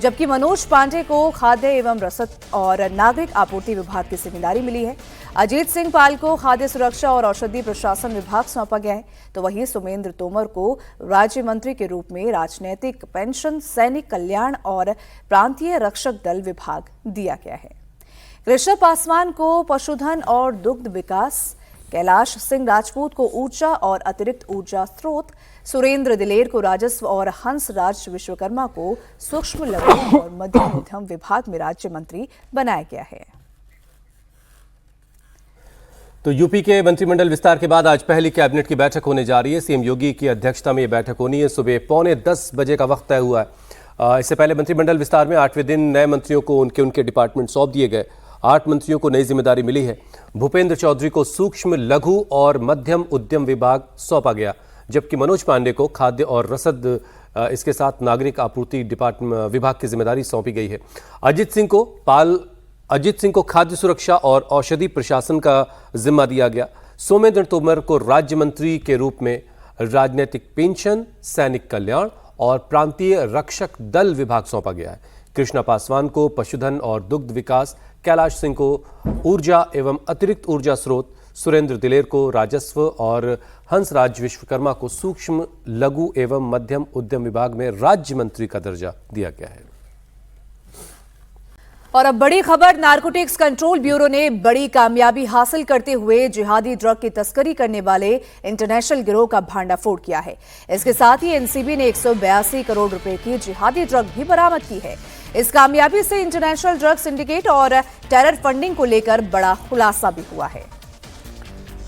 जबकि मनोज पांडे को खाद्य एवं रसद और नागरिक आपूर्ति विभाग की जिम्मेदारी मिली है। अजीत सिंह पाल को खाद्य सुरक्षा और औषधि प्रशासन विभाग सौंपा गया है, तो वहीं सुमेंद्र तोमर को राज्य मंत्री के रूप में राजनैतिक, पेंशन, सैनिक कल्याण और प्रांतीय रक्षक दल विभाग दिया गया है। कृष्ण पासवान को पशुधन और दुग्ध विकास, कैलाश सिंह राजपूत को ऊर्जा और अतिरिक्त ऊर्जा स्रोत, सुरेंद्र दिलेर को राजस्व और हंसराज विश्वकर्मा को सूक्ष्म, लघु और मध्यम उद्यम विभाग में राज्य मंत्री बनाया गया है। तो यूपी के मंत्रिमंडल विस्तार के बाद आज पहली कैबिनेट की बैठक होने जा रही है। सीएम योगी की अध्यक्षता में यह बैठक होनी है। सुबह 9:45 बजे का वक्त तय हुआ है। इससे पहले मंत्रिमंडल विस्तार में 8वें दिन नए मंत्रियों को उनके डिपार्टमेंट सौंप दिए गए। 8 मंत्रियों को नई जिम्मेदारी मिली है। भूपेंद्र चौधरी को सूक्ष्म, लघु और मध्यम उद्यम विभाग सौंपा गया, जबकि मनोज पांडे को खाद्य और रसद, इसके साथ नागरिक आपूर्ति विभाग की जिम्मेदारी सौंपी गई है। अजीत सिंह को खाद्य सुरक्षा और औषधि प्रशासन का जिम्मा दिया गया। सोमेंद्र तोमर को राज्य मंत्री के रूप में राजनैतिक, पेंशन, सैनिक कल्याण और प्रांतीय रक्षक दल विभाग सौंपा गया है। कृष्णा पासवान को पशुधन और दुग्ध विकास, कैलाश सिंह को ऊर्जा एवं अतिरिक्त ऊर्जा स्रोत, सुरेंद्र दिलेर को राजस्व और हंसराज विश्वकर्मा को सूक्ष्म, लघु एवं मध्यम उद्यम विभाग में राज्य मंत्री का दर्जा दिया गया है। और अब बड़ी खबर, नारकोटिक्स कंट्रोल ब्यूरो ने बड़ी कामयाबी हासिल करते हुए जिहादी ड्रग की तस्करी करने वाले इंटरनेशनल गिरोह का भांडाफोड़ किया है। इसके साथ ही एनसीबी ने 182 करोड़ रुपए की जिहादी ड्रग भी बरामद की है। इस कामयाबी से इंटरनेशनल ड्रग सिंडिकेट और टेरर फंडिंग को लेकर बड़ा खुलासा भी हुआ है।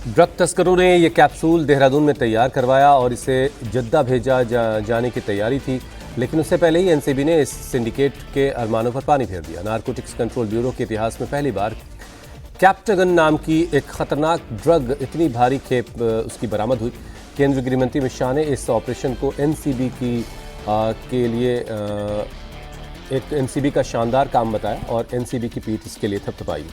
ड्रग तस्करों ने यह कैप्सूल देहरादून में तैयार करवाया और इसे जद्दा भेजा जाने की तैयारी थी, लेकिन उससे पहले ही एनसीबी ने इस सिंडिकेट के अरमानों पर पानी फेर दिया। नारकोटिक्स कंट्रोल ब्यूरो के इतिहास में पहली बार कैप्टागन नाम की एक खतरनाक ड्रग इतनी भारी खेप उसकी बरामद हुई। केंद्रीय गृह मंत्री अमित शाह ने इस ऑपरेशन को एनसीबी के लिए एक एनसीबी का शानदार काम बताया और एनसीबी की पीठ इसके लिए थपथपाई।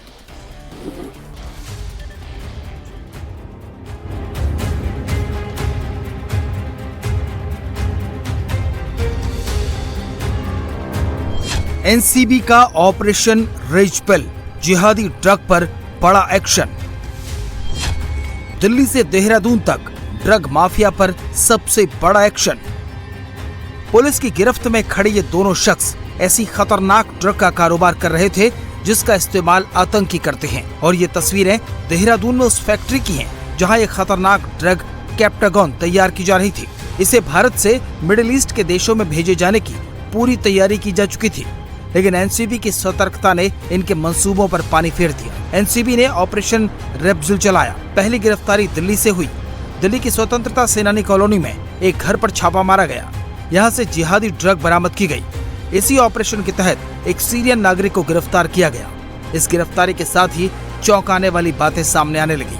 एनसीबी का ऑपरेशन रेजपेल, जिहादी ड्रग पर बड़ा एक्शन। दिल्ली से देहरादून तक ड्रग माफिया पर सबसे बड़ा एक्शन। पुलिस की गिरफ्त में खड़े ये दोनों शख्स ऐसी खतरनाक ड्रग का कारोबार कर रहे थे जिसका इस्तेमाल आतंकी करते हैं, और ये तस्वीरें देहरादून में उस फैक्ट्री की हैं जहां ये खतरनाक ड्रग कैप्टागन तैयार की जा रही थी। इसे भारत से मिडिल ईस्ट के देशों में भेजे जाने की पूरी तैयारी की जा चुकी थी, लेकिन एनसीबी की सतर्कता ने इनके मंसूबों पर पानी फेर दिया। एनसीबी ने ऑपरेशन रेपजिल चलाया। पहली गिरफ्तारी दिल्ली से हुई। दिल्ली की स्वतंत्रता सेनानी कॉलोनी में एक घर पर छापा मारा गया। यहाँ से जिहादी ड्रग बरामद की गई। इसी ऑपरेशन के तहत एक सीरियन नागरिक को गिरफ्तार किया गया। इस गिरफ्तारी के साथ ही चौंकाने वाली बातें सामने आने लगी।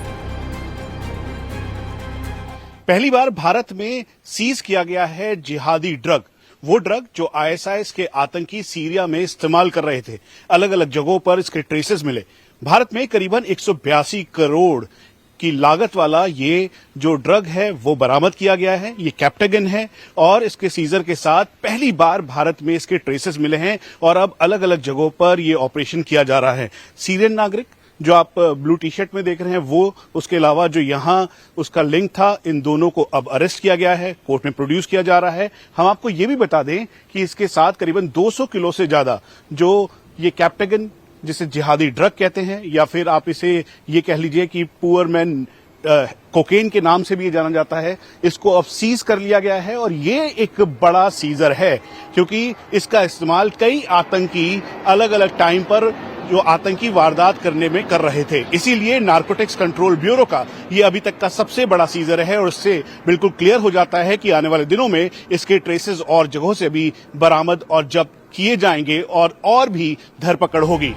पहली बार भारत में सीज किया गया है जिहादी ड्रग, वो ड्रग जो आईएसआईएस के आतंकी सीरिया में इस्तेमाल कर रहे थे। अलग अलग जगहों पर इसके ट्रेसेस मिले। भारत में करीबन 182 करोड़ की लागत वाला ये जो ड्रग है वो बरामद किया गया है। ये कैप्टागन है और इसके सीजर के साथ पहली बार भारत में इसके ट्रेसेस मिले हैं और अब अलग अलग जगहों पर ये ऑपरेशन किया जा रहा है। सीरियन नागरिक जो आप ब्लू टी शर्ट में देख रहे हैं वो, उसके अलावा जो यहाँ उसका लिंक था, इन दोनों को अब अरेस्ट किया गया है, कोर्ट में प्रोड्यूस किया जा रहा है। हम आपको ये भी बता दें कि इसके साथ करीबन 200 किलो से ज्यादा जो ये कैप्टागन, जिसे जिहादी ड्रग कहते हैं या फिर आप इसे ये कह लीजिए कि पुअर मैन कोकेन के नाम से भी जाना जाता है, इसको अब सीज कर लिया गया है। और ये एक बड़ा सीजर है क्योंकि इसका इस्तेमाल कई आतंकी अलग अलग टाइम पर जो आतंकी वारदात करने में कर रहे थे। इसीलिए नारकोटिक्स कंट्रोल ब्यूरो का ये अभी तक का सबसे बड़ा सीजर है और इससे बिल्कुल क्लियर हो जाता है कि आने वाले दिनों में इसके ट्रेसेस और जगहों से भी बरामद और जब्त किए जाएंगे और भी धरपकड़ होगी।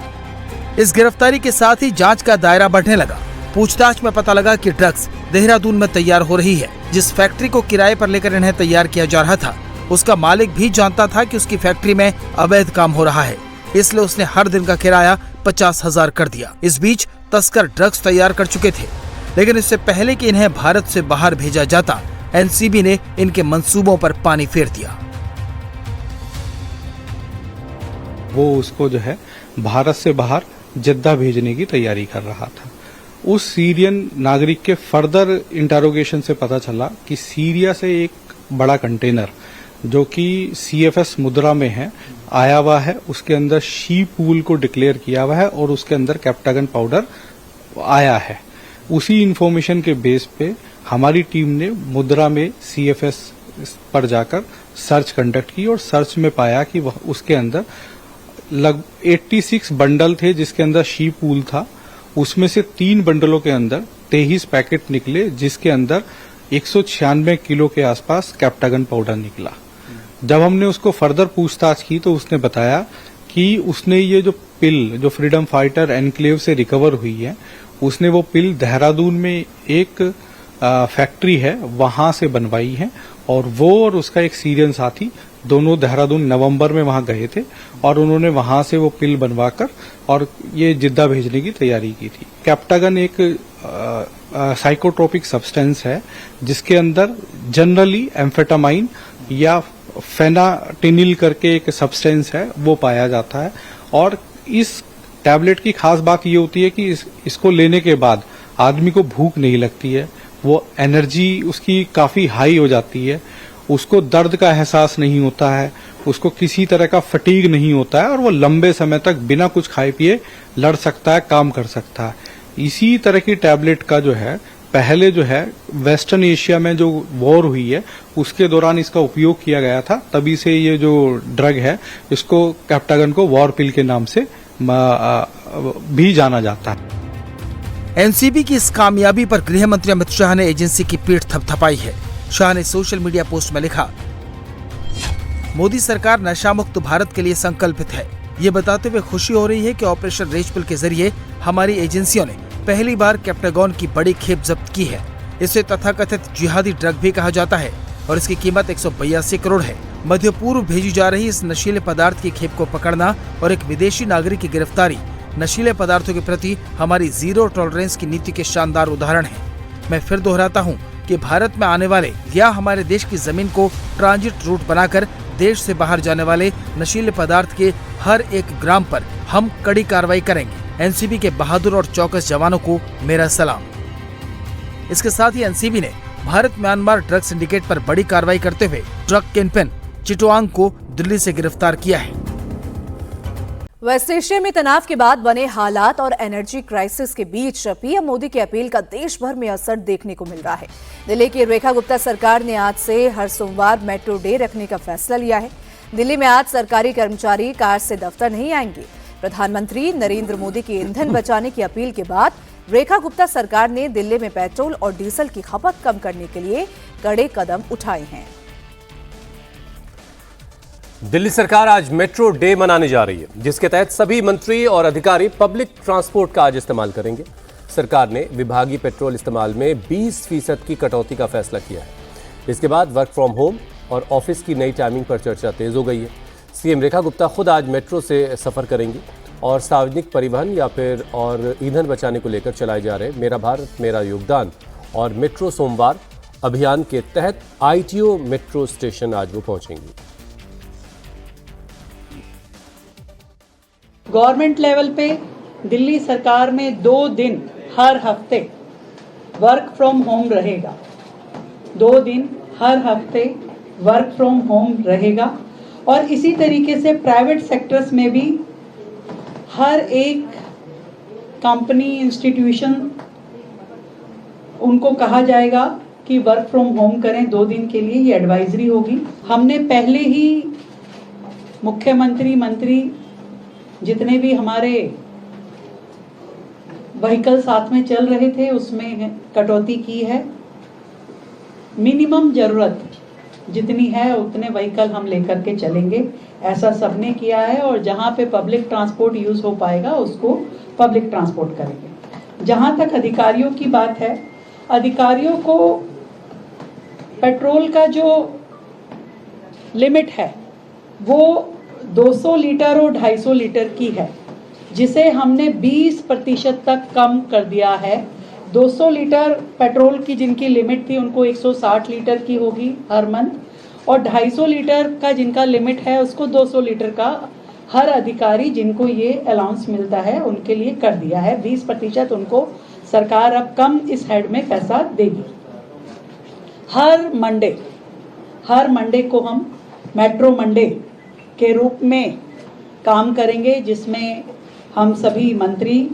इस गिरफ्तारी के साथ ही जांच का दायरा बढ़ने लगा। पूछताछ में पता लगा कि ड्रग्स देहरादून में तैयार हो रही है। जिस फैक्ट्री को किराए पर लेकर इन्हें तैयार किया जा रहा था, उसका मालिक भी जानता था कि उसकी फैक्ट्री में अवैध काम हो रहा है, इसलिए उसने हर दिन का किराया 50,000 कर दिया। इस बीच तस्कर ड्रग्स तैयार कर चुके थे, लेकिन इससे पहले कि इन्हें भारत से बाहर भेजा जाता, एनसीबी ने इनके मंसूबों पर पानी फेर दिया। वो उसको जो है भारत से बाहर जद्दा भेजने की तैयारी कर रहा था। उस सीरियन नागरिक के फर्दर इंटरोगेशन से पता चला कि सीरिया से एक बड़ा कंटेनर जो कि CFS मुद्रा में है आया हुआ है, उसके अंदर शी पूल को डिक्लेयर किया हुआ है और उसके अंदर कैप्टागन पाउडर आया है। उसी इंफॉर्मेशन के बेस पे हमारी टीम ने मुद्रा में CFS पर जाकर सर्च कंडक्ट की और सर्च में पाया कि वह उसके अंदर लगभग 86 बंडल थे जिसके अंदर शी पूल था। उसमें से 3 बंडलों के अंदर 23 पैकेट निकले जिसके अंदर 196 किलो के आसपास कैप्टागन पाउडर निकला। जब हमने उसको फर्दर पूछताछ की तो उसने बताया कि उसने ये जो पिल जो फ्रीडम फाइटर एनक्लेव से रिकवर हुई है, उसने वो पिल देहरादून में एक फैक्ट्री है वहां से बनवाई है और वो और उसका एक सीरियन साथी दोनों देहरादून नवंबर में वहां गए थे और उन्होंने वहां से वो पिल बनवाकर और ये जिद्दा भेजने की तैयारी की थी। कैप्टागन एक साइकोट्रोपिक सब्सटेंस है जिसके अंदर जनरली एम्फेटामाइन या फेनाटिनिल करके एक सब्सटेंस है वो पाया जाता है। और इस टैबलेट की खास बात ये होती है कि इसको लेने के बाद आदमी को भूख नहीं लगती है, वो एनर्जी उसकी काफी हाई हो जाती है, उसको दर्द का एहसास नहीं होता है, उसको किसी तरह का फटीग नहीं होता है और वो लंबे समय तक बिना कुछ खाए पिए लड़ सकता है, काम कर सकता है। इसी तरह की टैबलेट का जो है पहले जो है वेस्टर्न एशिया में जो वॉर हुई है उसके दौरान इसका उपयोग किया गया था, तभी से ये जो ड्रग है इसको कैप्टागन को वॉर पिल के नाम से भी जाना जाता है। एनसीबी की इस कामयाबी पर गृह मंत्री अमित शाह ने एजेंसी की पीठ थपथपाई है। शाह ने सोशल मीडिया पोस्ट में लिखा, मोदी सरकार नशा मुक्त भारत के लिए संकल्पित है। ये बताते हुए खुशी हो रही है कि ऑपरेशन रेड के जरिए हमारी एजेंसियों ने पहली बार कैप्टागन की बड़ी खेप जब्त की है। इसे तथाकथित जिहादी ड्रग भी कहा जाता है और इसकी कीमत 182 करोड़ है। मध्य पूर्व भेजी जा रही इस नशीले पदार्थ की खेप को पकड़ना और एक विदेशी नागरिक की गिरफ्तारी नशीले पदार्थों के प्रति हमारी जीरो टॉलरेंस की नीति के शानदार उदाहरण है। मैं फिर दोहराता हूँ कि भारत में आने वाले या हमारे देश की जमीन को ट्रांजिट रूट बनाकर देश से बाहर जाने वाले नशीले पदार्थ के हर एक ग्राम पर हम कड़ी कार्रवाई करेंगे। एनसीबी के बहादुर और चौकस जवानों को मेरा सलाम। इसके साथ ही एनसीबी ने भारत म्यांमार ड्रग सिंडिकेट पर बड़ी कार्रवाई करते हुए ड्रग किंगपिन चिटोआंग को दिल्ली से गिरफ्तार किया है। वेस्ट एशिया में तनाव के बाद बने हालात और एनर्जी क्राइसिस के बीच पीएम मोदी की अपील का देश भर में असर देखने को मिल रहा है। दिल्ली की रेखा गुप्ता सरकार ने आज से हर सोमवार मेट्रो डे रखने का फैसला लिया है। दिल्ली में आज सरकारी कर्मचारी कार से दफ्तर नहीं आएंगे। प्रधानमंत्री नरेंद्र मोदी की ईंधन बचाने की अपील के बाद रेखा गुप्ता सरकार ने दिल्ली में पेट्रोल और डीजल की खपत कम करने के लिए कड़े कदम उठाए हैं। दिल्ली सरकार आज मेट्रो डे मनाने जा रही है, जिसके तहत सभी मंत्री और अधिकारी पब्लिक ट्रांसपोर्ट का आज इस्तेमाल करेंगे। सरकार ने विभागीय पेट्रोल इस्तेमाल में 20% की कटौती का फैसला किया है। इसके बाद वर्क फ्रॉम होम और ऑफिस की नई टाइमिंग पर चर्चा तेज हो गई है। सीएम रेखा गुप्ता खुद आज मेट्रो से सफर करेंगी। और सार्वजनिक परिवहन या फिर और ईंधन बचाने को लेकर चलाए जा रहे मेरा भारत मेरा योगदान और मेट्रो सोमवार अभियान के तहत ITO मेट्रो स्टेशन आज वो पहुंचेंगी। गवर्नमेंट लेवल पे दिल्ली सरकार में 2 दिन हर हफ्ते वर्क फ्रॉम होम रहेगा। 2 दिन हर हफ्ते वर्क फ्रॉम होम रहेगा और इसी तरीके से प्राइवेट सेक्टर्स में भी हर एक कंपनी इंस्टीट्यूशन उनको कहा जाएगा कि वर्क फ्रॉम होम करें 2 दिन के लिए। ये एडवाइजरी होगी। हमने पहले ही मुख्यमंत्री मंत्री जितने भी हमारे व्हीकल साथ में चल रहे थे उसमें कटौती की है। मिनिमम जरूरत जितनी है उतने व्हीकल हम लेकर के चलेंगे, ऐसा सबने किया है। और जहां पे पब्लिक ट्रांसपोर्ट यूज हो पाएगा उसको पब्लिक ट्रांसपोर्ट करेंगे। जहां तक अधिकारियों की बात है, अधिकारियों को पेट्रोल का जो लिमिट है वो 200 लीटर और 250 लीटर की है, जिसे हमने 20% तक कम कर दिया है। 200 लीटर पेट्रोल की जिनकी लिमिट थी उनको 160 लीटर की होगी हर मंथ, और 250 लीटर का जिनका लिमिट है उसको 200 लीटर का हर अधिकारी जिनको ये अलाउंस मिलता है उनके लिए कर दिया है। 20% उनको सरकार अब कम इस हेड में पैसा देगी। हर मंडे को हम मेट्रो मंडे के रूप में काम करेंगे, जिसमें हम सभी मंत्री,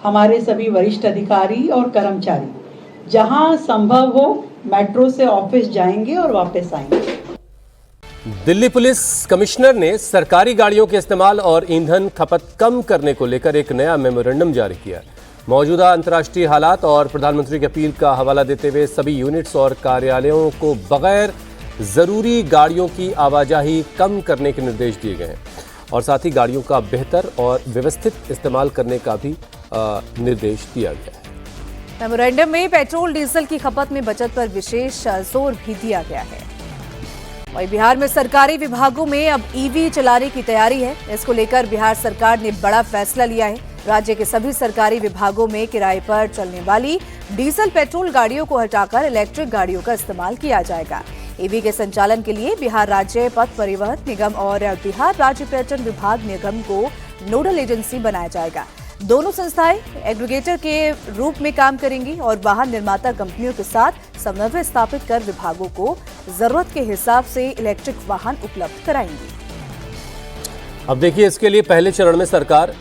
हमारे सभी वरिष्ठ अधिकारी और कर्मचारी जहां संभव हो मेट्रो से ऑफिस जाएंगे और वापस आएंगे। दिल्ली पुलिस कमिश्नर ने सरकारी गाड़ियों के इस्तेमाल और ईंधन खपत कम करने को लेकर एक नया मेमोरेंडम जारी किया। मौजूदा अंतर्राष्ट्रीय हालात और प्रधानमंत्री की अपील का हवाला देते हुए सभी यूनिट्स और कार्यालयों को बगैर जरूरी गाड़ियों की आवाजाही कम करने के निर्देश दिए गए हैं और साथ ही गाड़ियों का बेहतर और व्यवस्थित इस्तेमाल करने का भी निर्देश दिया गया है। मेमोरेंडम में पेट्रोल डीजल की खपत में बचत पर विशेष जोर भी दिया गया है। वहीं बिहार में सरकारी विभागों में अब EV चलाने की तैयारी है। इसको लेकर बिहार सरकार ने बड़ा फैसला लिया है। राज्य के सभी सरकारी विभागों में किराए पर चलने वाली डीजल पेट्रोल गाड़ियों को हटाकर इलेक्ट्रिक गाड़ियों का इस्तेमाल किया जाएगा। EV के संचालन के लिए बिहार राज्य पथ परिवहन निगम और बिहार राज्य पर्यटन विभाग निगम को नोडल एजेंसी बनाया जाएगा। दोनों संस्थाएं एग्रीगेटर के रूप में काम करेंगी और वाहन निर्माता कंपनियों के साथ समन्वय स्थापित कर विभागों को जरूरत के हिसाब से इलेक्ट्रिक वाहन उपलब्ध कराएंगी। अब देखिए, इसके लिए पहले चरण में सरकार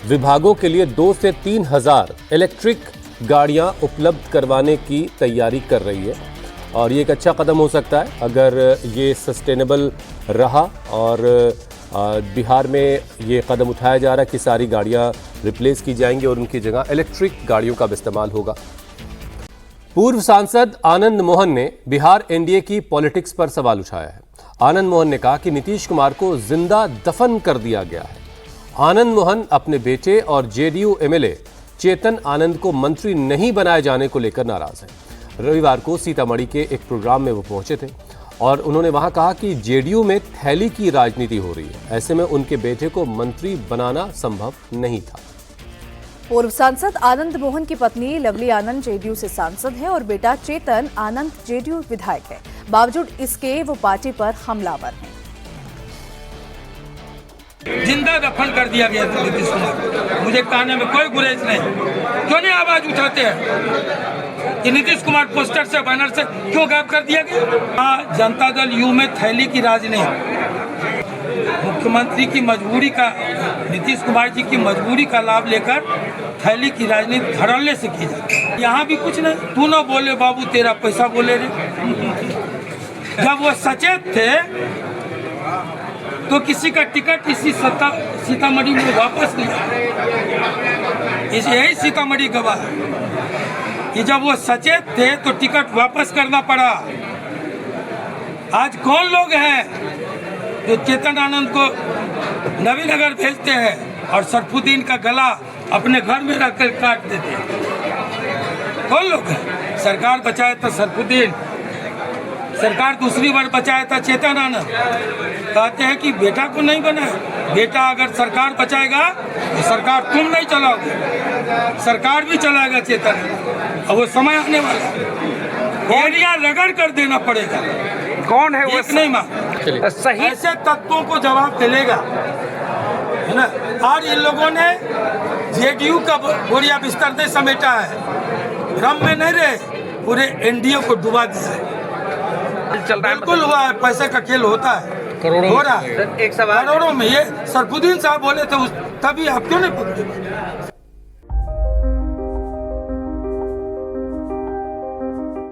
विभागों के लिए 2 से 3 हजार इलेक्ट्रिक गाड़ियां उपलब्ध करवाने की तैयारी कर रही है और ये एक अच्छा कदम हो सकता है अगर ये सस्टेनेबल रहा और बिहार में ये कदम उठाया जा रहा है कि सारी गाड़ियां रिप्लेस की जाएंगी और उनकी जगह इलेक्ट्रिक गाड़ियों का इस्तेमाल होगा। पूर्व सांसद आनंद मोहन ने बिहार एनडीए की पॉलिटिक्स पर सवाल उठाया है। आनंद मोहन ने कहा कि नीतीश कुमार को जिंदा दफन कर दिया गया है। आनंद मोहन अपने बेटे और जेडीयू एमएलए चेतन आनंद को मंत्री नहीं बनाए जाने को लेकर नाराज हैं। रविवार को सीतामढ़ी के एक प्रोग्राम में वो पहुंचे थे और उन्होंने वहां कहा कि जेडीयू में थैली की राजनीति हो रही है, ऐसे में उनके बेटे को मंत्री बनाना संभव नहीं था। पूर्व सांसद आनंद मोहन की पत्नी लवली आनंद जेडीयू से सांसद है और बेटा चेतन आनंद जेडीयू विधायक है। बावजूद इसके वो पार्टी पर हमलावर हैं। जिंदा दफन कर दिया गया था नीतीश कुमार। मुझे कहने में कोई गुरेज नहीं। क्यों नहीं आवाज उठाते हैं कि नीतीश कुमार पोस्टर से बैनर से क्यों गायब कर दिया गया? जनता दल यू में थैली की राजनीति, मुख्यमंत्री की मजबूरी का, नीतीश कुमार जी की मजबूरी का लाभ लेकर थैली की राजनीति धड़ल्ले से की जाती है। यहाँ भी कुछ नहीं, तू ना बोले बाबू तेरा पैसा बोले रे। जब वो सचेत थे तो किसी का टिकट इसी सीतामढ़ी में वापस लिया। यही सीतामढ़ी गवाह है कि जब वो सचेत थे तो टिकट वापस करना पड़ा। आज कौन लोग हैं जो चेतन आनंद को नवीनगर भेजते हैं और सरफुद्दीन का गला अपने घर में रखकर काट देते हैं? कौन लोग हैं? सरकार बचाए तो सरफुद्दीन, सरकार दूसरी बार बचाया था चेतन आनंद, कहते हैं कि बेटा को नहीं बनाया। बेटा अगर सरकार बचाएगा तो सरकार तुम नहीं चलाओगे, सरकार भी चलाएगा चेतन। अब वो समय आने वाला है, एरिया रगड़ कर देना पड़ेगा। कौन है वो? एक नहीं मां सही ऐसे तत्वों को जवाब मिलेगा, है ना। और इन लोगों ने जेडीयू का बोरिया बिस्तर दे समेटा है, भ्रम में नहीं रहे, पूरे एनडीए को डुबा दिया है। बिल्कुल हुआ है, पैसे का खेल होता है, करोड़ों हो रहा है, एक सवाल करोड़ों में। ये सरफुद्दीन साहब बोले थे तभी आप क्यों नहीं पकड़े?